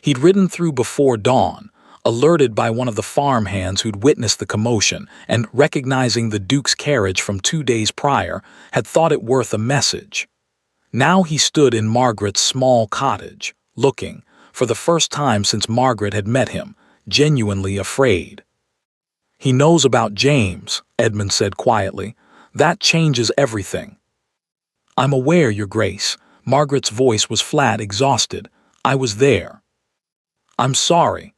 He'd ridden through before dawn, alerted by one of the farmhands who'd witnessed the commotion and, recognizing the Duke's carriage from 2 days prior, had thought it worth a message. Now he stood in Margaret's small cottage, looking, for the first time since Margaret had met him, genuinely afraid. "He knows about James," Edmund said quietly. "That changes everything." "I'm aware, Your Grace." Margaret's voice was flat, exhausted. "I was there." "I'm sorry.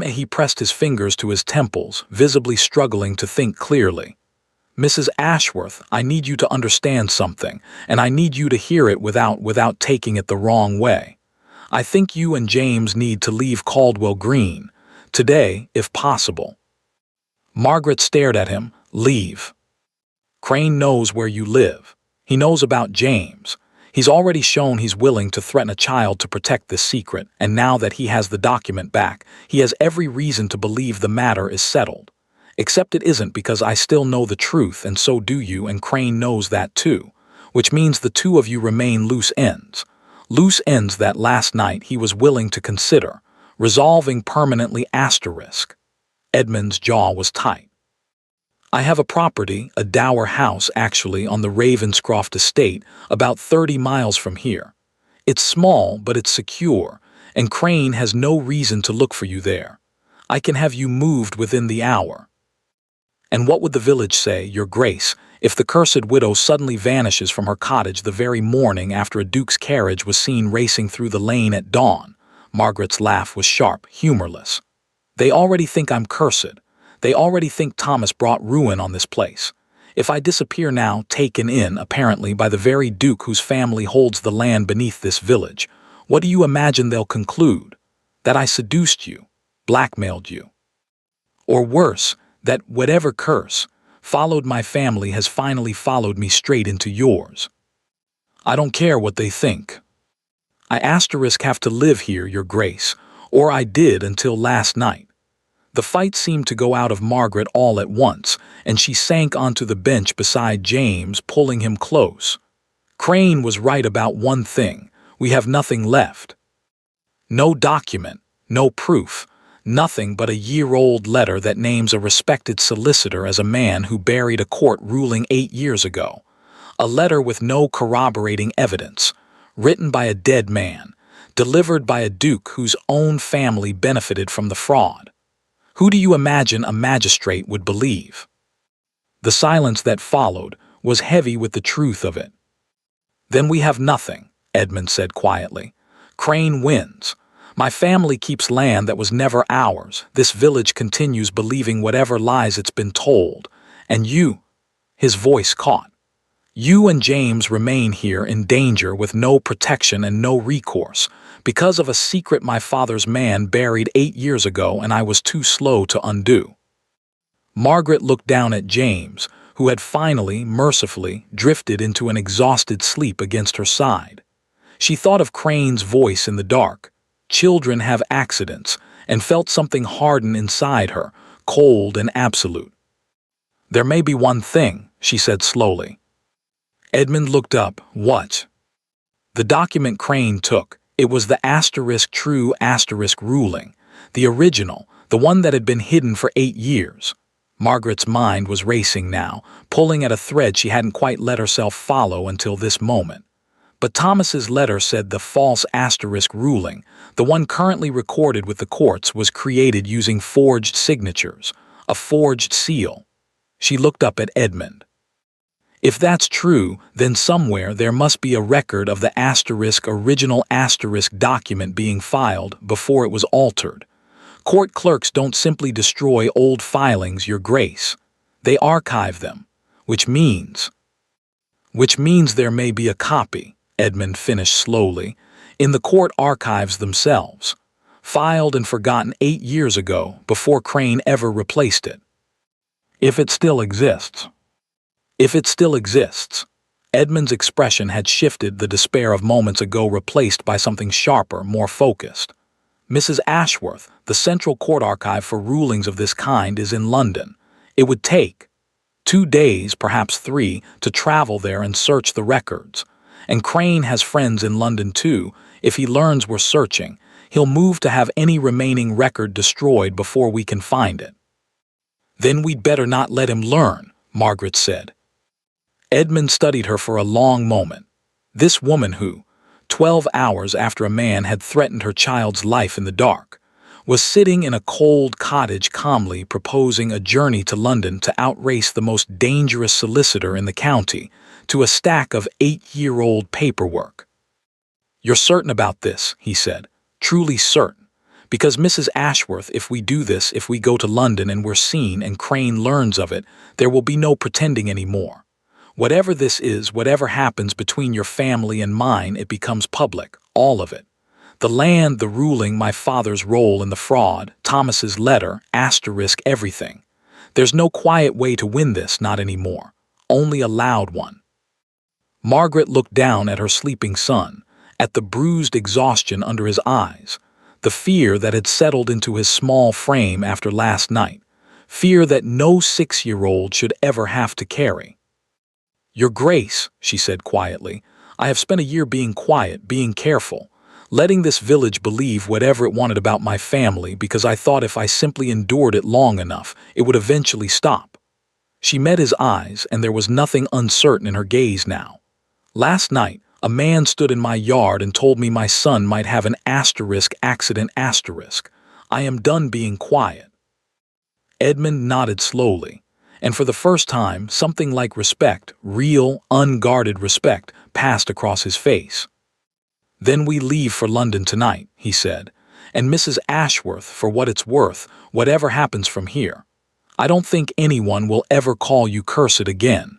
He pressed his fingers to his temples, visibly struggling to think clearly. Mrs. Ashworth, I need you to understand something, and I need you to hear it without taking it the wrong way. I think you and James need to leave Caldwell Green. Today, if possible." Margaret stared at him. "Leave." "Crane knows where you live. He knows about James. He's already shown he's willing to threaten a child to protect this secret, and now that he has the document back, he has every reason to believe the matter is settled. Except it isn't, because I still know the truth, and so do you, and Crane knows that too. Which means the two of you remain loose ends. Loose ends that last night he was willing to consider, resolving permanently asterisk." Edmund's jaw was tight. "I have a property, a dower house actually, on the Ravenscroft estate, about 30 miles from here. It's small, but it's secure, and Crane has no reason to look for you there. I can have you moved within the hour." "And what would the village say, Your Grace, if the cursed widow suddenly vanishes from her cottage the very morning after a duke's carriage was seen racing through the lane at dawn?" Margaret's laugh was sharp, humorless. "They already think I'm cursed. They already think Thomas brought ruin on this place. If I disappear now, taken in, apparently, by the very duke whose family holds the land beneath this village, what do you imagine they'll conclude? That I seduced you, blackmailed you. Or worse, that whatever curse followed my family has finally followed me straight into yours. I don't care what they think. I have to live here, Your Grace, or I did until last night." The fight seemed to go out of Margaret all at once, and she sank onto the bench beside James, pulling him close. "Crane was right about one thing. We have nothing left. No document, no proof, nothing but a year-old letter that names a respected solicitor as a man who buried a court ruling 8 years ago. A letter with no corroborating evidence, written by a dead man, delivered by a duke whose own family benefited from the fraud. Who do you imagine a magistrate would believe?" The silence that followed was heavy with the truth of it. "Then we have nothing," Edmund said quietly. "Crane wins. My family keeps land that was never ours. This village continues believing whatever lies it's been told. And you," his voice caught, "you and James remain here in danger with no protection and no recourse, because of a secret my father's man buried 8 years ago and I was too slow to undo." Margaret looked down at James, who had finally, mercifully, drifted into an exhausted sleep against her side. She thought of Crane's voice in the dark. Children have accidents, and felt something harden inside her, cold and absolute. "There may be one thing," she said slowly. Edmund looked up. "What?" "The document Crane took. It was the true ruling, the original, the one that had been hidden for 8 years. Margaret's mind was racing now, pulling at a thread she hadn't quite let herself follow until this moment. But Thomas's letter said the false ruling, the one currently recorded with the courts, was created using forged signatures, a forged seal. She looked up at Edmund. "If that's true, then somewhere there must be a record of the original document being filed before it was altered. Court clerks don't simply destroy old filings, Your Grace. They archive them, which means there may be a copy," Edmund finished slowly, "in the court archives themselves, filed and forgotten 8 years ago before Crane ever replaced it. If it still exists." "If it still exists." Edmund's expression had shifted, the despair of moments ago replaced by something sharper, more focused. "Mrs. Ashworth, the Central Court Archive for rulings of this kind is in London. It would take 2 days, perhaps 3, to travel there and search the records. And Crane has friends in London too. If he learns we're searching, he'll move to have any remaining record destroyed before we can find it." "Then we'd better not let him learn," Margaret said. Edmund studied her for a long moment. This woman who, 12 hours after a man had threatened her child's life in the dark, was sitting in a cold cottage calmly proposing a journey to London to outrace the most dangerous solicitor in the county to a stack of 8-year-old paperwork. "You're certain about this," he said, "truly certain, Because Mrs. Ashworth, if we do this, if we go to London and we're seen and Crane learns of it, there will be no pretending anymore. Whatever this is, whatever happens between your family and mine, it becomes public, all of it. The land, the ruling, my father's role in the fraud, Thomas's letter, asterisk everything. There's no quiet way to win this, not anymore. Only a loud one. Margaret looked down at her sleeping son, at the bruised exhaustion under his eyes, the fear that had settled into his small frame after last night, fear that no 6-year-old should ever have to carry. "Your Grace," she said quietly, "I have spent a year being quiet, being careful, letting this village believe whatever it wanted about my family because I thought if I simply endured it long enough, it would eventually stop." She met his eyes, and there was nothing uncertain in her gaze now. "Last night, a man stood in my yard and told me my son might have an accident. I am done being quiet." Edmund nodded slowly, and for the first time something like respect, real, unguarded respect, passed across his face. "Then we leave for London tonight," he said, "and Mrs. Ashworth, for what it's worth, whatever happens from here, I don't think anyone will ever call you cursed again."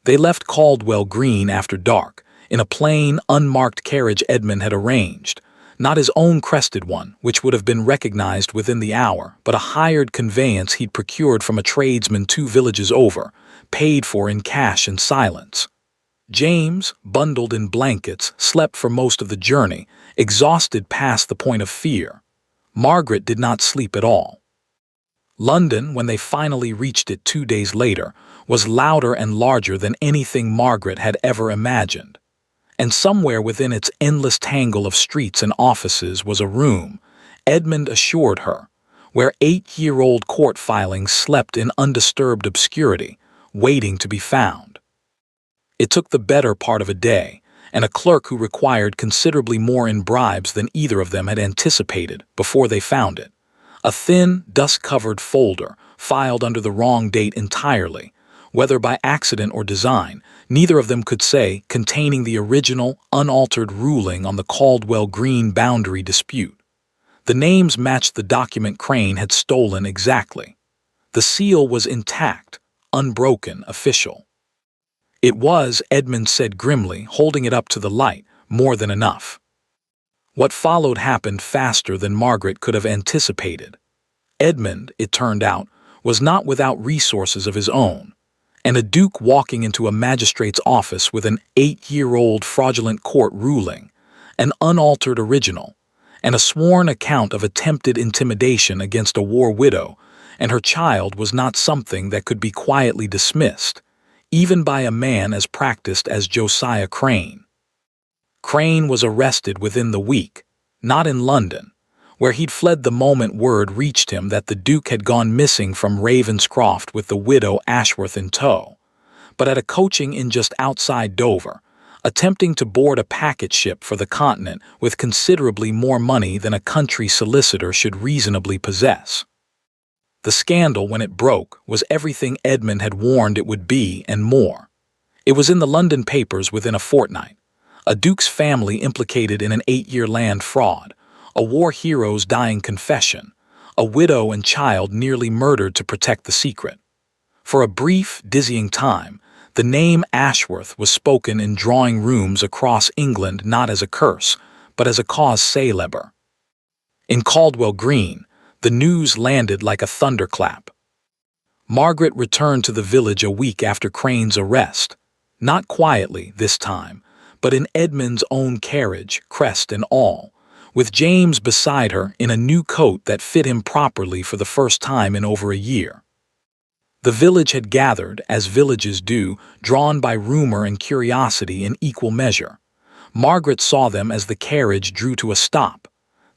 They left Caldwell Green after dark, in a plain, unmarked carriage Edmund had arranged, not his own crested one, which would have been recognized within the hour, but a hired conveyance he'd procured from a tradesman 2 villages over, paid for in cash and silence. James, bundled in blankets, slept for most of the journey, exhausted past the point of fear. Margaret did not sleep at all. London, when they finally reached it 2 days later, was louder and larger than anything Margaret had ever imagined. And somewhere within its endless tangle of streets and offices was a room, Edmund assured her, where 8-year-old court filings slept in undisturbed obscurity, waiting to be found. It took the better part of a day, and a clerk who required considerably more in bribes than either of them had anticipated before they found it. A thin, dust-covered folder, filed under the wrong date entirely, whether by accident or design, neither of them could say, containing the original, unaltered ruling on the Caldwell Green boundary dispute. The names matched the document Crane had stolen exactly. The seal was intact, unbroken, official. It was, Edmund said grimly, holding it up to the light, more than enough. What followed happened faster than Margaret could have anticipated. Edmund, it turned out, was not without resources of his own, and a duke walking into a magistrate's office with an 8-year-old fraudulent court ruling, an unaltered original, and a sworn account of attempted intimidation against a war widow, and her child was not something that could be quietly dismissed, even by a man as practiced as Josiah Crane. Crane was arrested within the week, not in London, where he'd fled the moment word reached him that the Duke had gone missing from Ravenscroft with the widow Ashworth in tow, but at a coaching inn just outside Dover, attempting to board a packet ship for the continent with considerably more money than a country solicitor should reasonably possess. The scandal, when it broke, was everything Edmund had warned it would be and more. It was in the London papers within a fortnight. A duke's family implicated in an 8-year land fraud, a war hero's dying confession, a widow and child nearly murdered to protect the secret. For a brief, dizzying time, the name Ashworth was spoken in drawing rooms across England not as a curse, but as a cause célèbre. In Caldwell Green, the news landed like a thunderclap. Margaret returned to the village a week after Crane's arrest, not quietly this time, but in Edmund's own carriage, crest and all, with James beside her in a new coat that fit him properly for the first time in over a year. The village had gathered, as villages do, drawn by rumor and curiosity in equal measure. Margaret saw them as the carriage drew to a stop.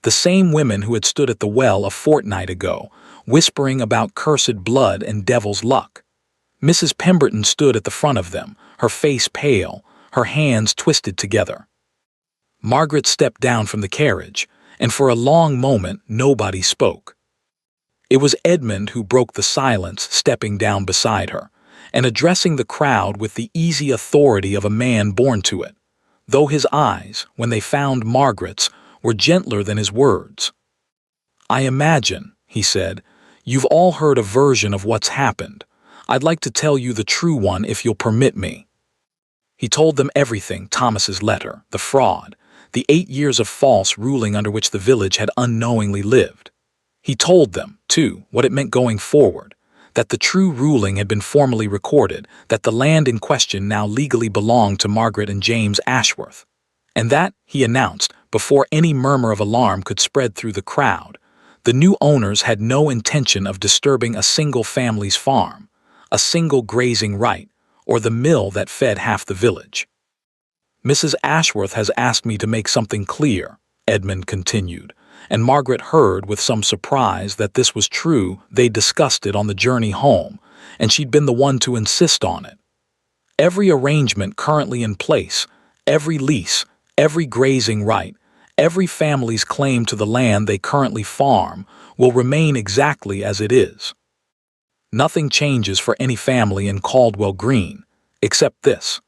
The same women who had stood at the well a fortnight ago, whispering about cursed blood and devil's luck. Mrs. Pemberton stood at the front of them, her face pale, her hands twisted together. Margaret stepped down from the carriage, and for a long moment nobody spoke. It was Edmund who broke the silence, stepping down beside her, and addressing the crowd with the easy authority of a man born to it, though his eyes, when they found Margaret's, were gentler than his words. "I imagine," he said, "you've all heard a version of what's happened. I'd like to tell you the true one if you'll permit me." He told them everything: Thomas's letter, the fraud, the 8 years of false ruling under which the village had unknowingly lived. He told them, too, what it meant going forward, that the true ruling had been formally recorded, that the land in question now legally belonged to Margaret and James Ashworth, and that, he announced, before any murmur of alarm could spread through the crowd, the new owners had no intention of disturbing a single family's farm, a single grazing right, or the mill that fed half the village. "Mrs. Ashworth has asked me to make something clear," Edmund continued, and Margaret heard with some surprise that this was true. They discussed it on the journey home, and she'd been the one to insist on it. "Every arrangement currently in place, every lease, every grazing right, every family's claim to the land they currently farm will remain exactly as it is. Nothing changes for any family in Caldwell Green, except this.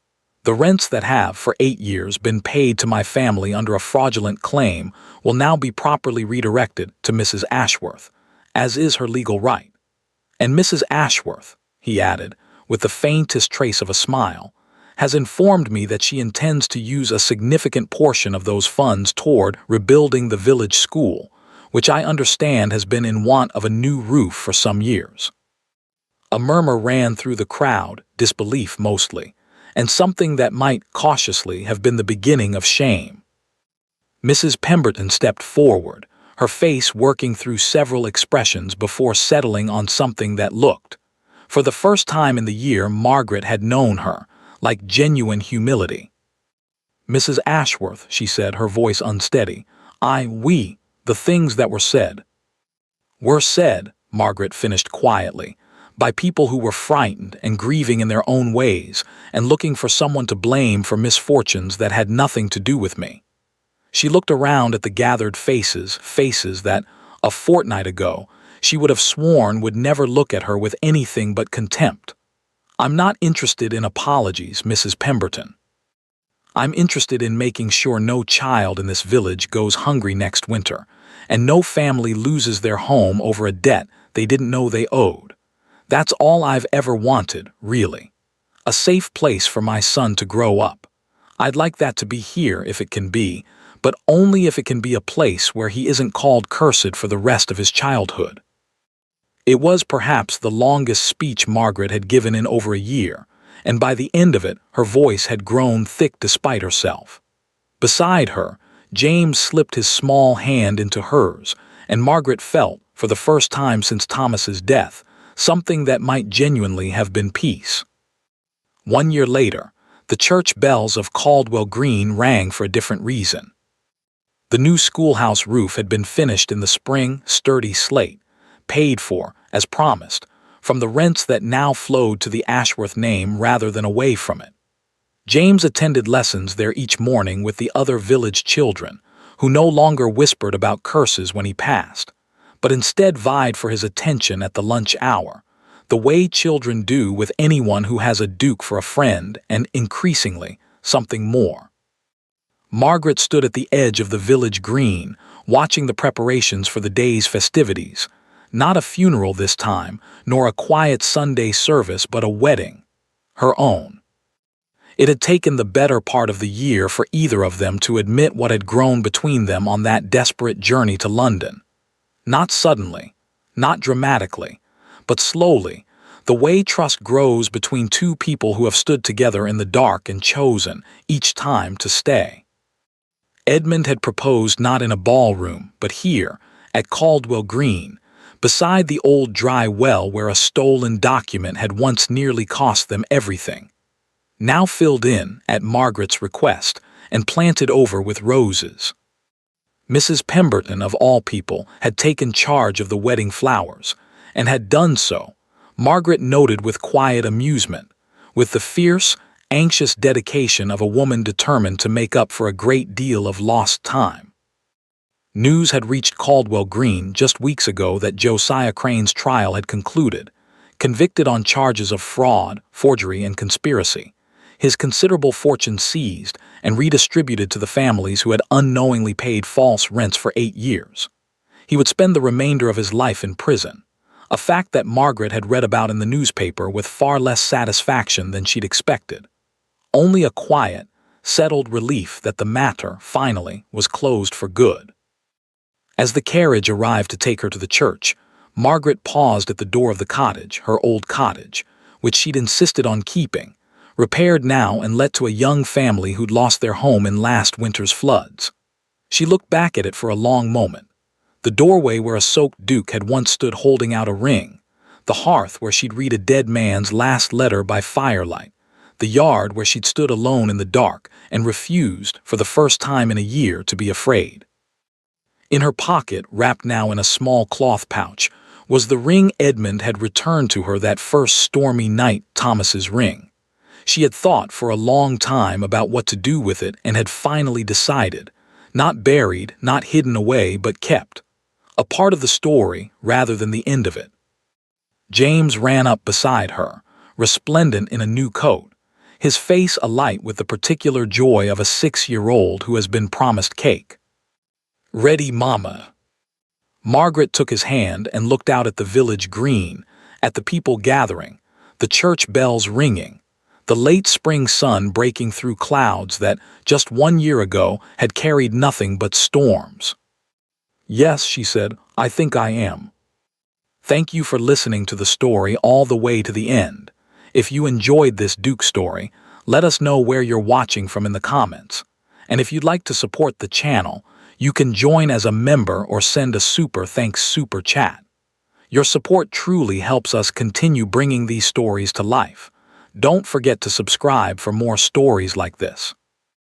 The rents that have, for 8 years, been paid to my family under a fraudulent claim will now be properly redirected to Mrs. Ashworth, as is her legal right. And Mrs. Ashworth," he added, with the faintest trace of a smile, "has informed me that she intends to use a significant portion of those funds toward rebuilding the village school, which I understand has been in want of a new roof for some years." A murmur ran through the crowd, disbelief mostly, and something that might, cautiously, have been the beginning of shame. Mrs. Pemberton stepped forward, her face working through several expressions before settling on something that looked, for the first time in the year Margaret had known her, like genuine humility. "Mrs. Ashworth," she said, her voice unsteady, the things that were said." "Were said," Margaret finished quietly, "by people who were frightened and grieving in their own ways and looking for someone to blame for misfortunes that had nothing to do with me." She looked around at the gathered faces that, a fortnight ago, she would have sworn would never look at her with anything but contempt. "I'm not interested in apologies, Mrs. Pemberton. I'm interested in making sure no child in this village goes hungry next winter, and no family loses their home over a debt they didn't know they owed. That's all I've ever wanted, really. A safe place for my son to grow up. I'd like that to be here if it can be, but only if it can be a place where he isn't called cursed for the rest of his childhood." It was perhaps the longest speech Margaret had given in over a year, and by the end of it her voice had grown thick despite herself. Beside her, James slipped his small hand into hers, and Margaret felt, for the first time since Thomas's death, something that might genuinely have been peace. 1 year later, the church bells of Caldwell Green rang for a different reason. The new schoolhouse roof had been finished in the spring, sturdy slate, paid for, as promised, from the rents that now flowed to the Ashworth name rather than away from it. James attended lessons there each morning with the other village children, who no longer whispered about curses when he passed, but instead vied for his attention at the lunch hour, the way children do with anyone who has a Duke for a friend and, increasingly, something more. Margaret stood at the edge of the village green, watching the preparations for the day's festivities. Not a funeral this time, nor a quiet Sunday service, but a wedding. Her own. It had taken the better part of the year for either of them to admit what had grown between them on that desperate journey to London. Not suddenly, not dramatically, but slowly, the way trust grows between two people who have stood together in the dark and chosen, each time, to stay. Edmund had proposed not in a ballroom, but here, at Caldwell Green, beside the old dry well where a stolen document had once nearly cost them everything. Now filled in, at Margaret's request, and planted over with roses. Mrs. Pemberton, of all people, had taken charge of the wedding flowers, and had done so, Margaret noted with quiet amusement, with the fierce, anxious dedication of a woman determined to make up for a great deal of lost time. News had reached Caldwell Green just weeks ago that Josiah Crane's trial had concluded, convicted on charges of fraud, forgery, and conspiracy, his considerable fortune seized and redistributed to the families who had unknowingly paid false rents for 8 years. He would spend the remainder of his life in prison, a fact that Margaret had read about in the newspaper with far less satisfaction than she'd expected. Only a quiet, settled relief that the matter, finally, was closed for good. As the carriage arrived to take her to the church, Margaret paused at the door of the cottage, her old cottage, which she'd insisted on keeping, repaired now and let to a young family who'd lost their home in last winter's floods. She looked back at it for a long moment. The doorway where a soaked duke had once stood holding out a ring, the hearth where she'd read a dead man's last letter by firelight, the yard where she'd stood alone in the dark and refused, for the first time in a year, to be afraid. In her pocket, wrapped now in a small cloth pouch, was the ring Edmund had returned to her that first stormy night, Thomas's ring. She had thought for a long time about what to do with it and had finally decided, not buried, not hidden away, but kept. A part of the story rather than the end of it. James ran up beside her, resplendent in a new coat, his face alight with the particular joy of a 6-year-old who has been promised cake. "Ready, Mama." Margaret took his hand and looked out at the village green, at the people gathering, the church bells ringing, the late spring sun breaking through clouds that, just 1 year ago, had carried nothing but storms. "Yes," she said, "I think I am." Thank you for listening to the story all the way to the end. If you enjoyed this Duke story, let us know where you're watching from in the comments. And if you'd like to support the channel, you can join as a member or send a super thanks super chat. Your support truly helps us continue bringing these stories to life. Don't forget to subscribe for more stories like this.